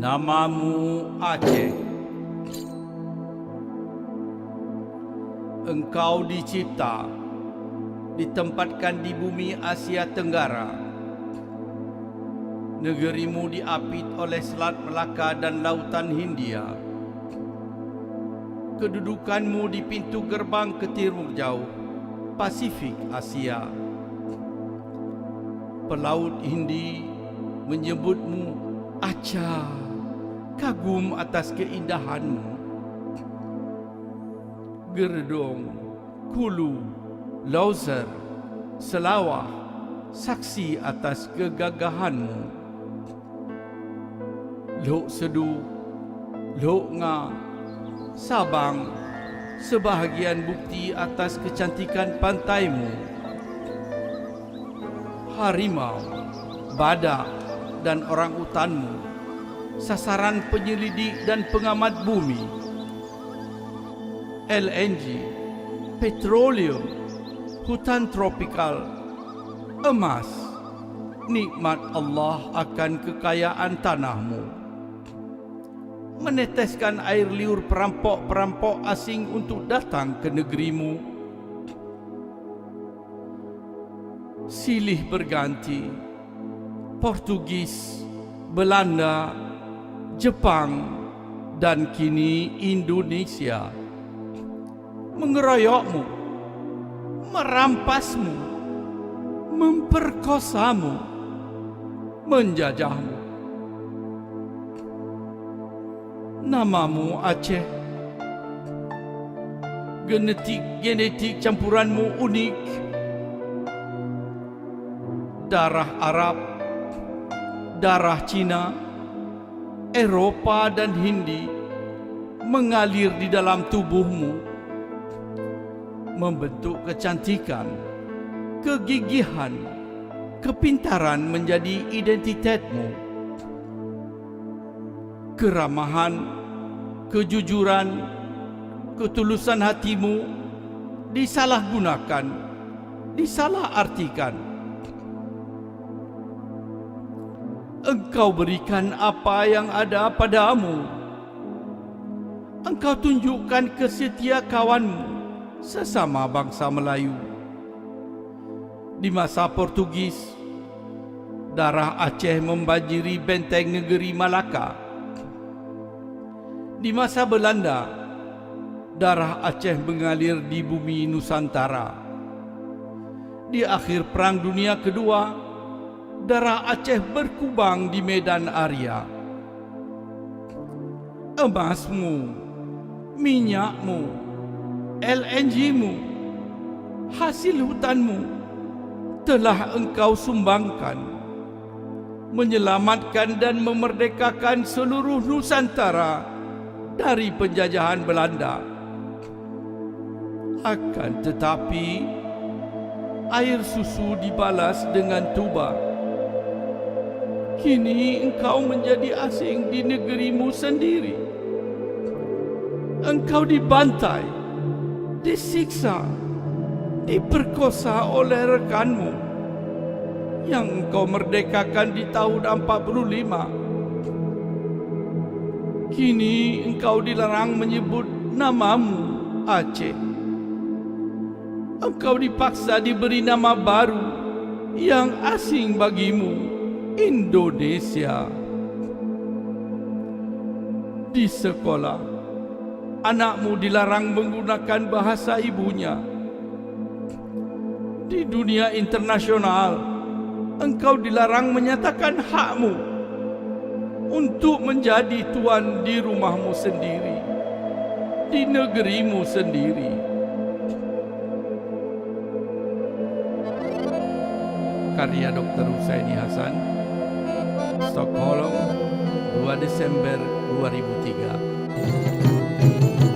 Namamu Aceh. Engkau dicipta, ditempatkan di bumi Asia Tenggara. Negerimu diapit oleh Selat Melaka dan Lautan Hindia. Kedudukanmu di pintu gerbang ke timur jauh, Pasifik Asia. Pelaut Hindi menyebutmu Aceh, kagum atas keindahanmu. Gerdong, Kulu, Lauser, Selawah saksi atas kegagahanmu. Lok Sedu, Lok Nga, Sabang sebahagian bukti atas kecantikan pantaimu. Harimau, badak dan orang utanmu sasaran penyelidik dan pengamat bumi. LNG, petroleum, hutan tropikal, emas, nikmat Allah akan kekayaan tanahmu. Meneteskan air liur perampok-perampok asing untuk datang ke negerimu. Silih berganti, Portugis, Belanda, Jepang, dan kini Indonesia mengeroyokmu, merampasmu, memperkosamu, menjajahmu. Namamu Aceh. Genetik campuranmu unik. Darah Arab, darah Cina, Eropa dan Hindi mengalir di dalam tubuhmu, membentuk kecantikan, kegigihan, kepintaran menjadi identitasmu. Keramahan, kejujuran, ketulusan hatimu disalahgunakan, disalahartikan. Engkau berikan apa yang ada padamu. Engkau tunjukkan kesetia kawanmu sesama bangsa Melayu. Di masa Portugis, darah Aceh membanjiri benteng negeri Malaka. Di masa Belanda, darah Aceh mengalir di bumi Nusantara. Di akhir Perang Dunia Kedua, darah Aceh berkubang di medan Arya. Emasmu, minyakmu, LNG-mu, hasil hutanmu telah engkau sumbangkan, menyelamatkan dan memerdekakan seluruh Nusantara dari penjajahan Belanda. Akan tetapi, air susu dibalas dengan tuba. Kini engkau menjadi asing di negerimu sendiri. Engkau dibantai, disiksa, diperkosa oleh rekanmu yang engkau merdekakan di tahun 45. Kini engkau dilarang menyebut namamu Aceh. Engkau dipaksa diberi nama baru yang asing bagimu, Indonesia. Di sekolah, anakmu dilarang menggunakan bahasa ibunya. Di dunia internasional, engkau dilarang menyatakan hakmu untuk menjadi tuan di rumahmu sendiri, di negerimu sendiri. Karya Dr. Husaini Hasan, Stockholm, 2 Desember 2003.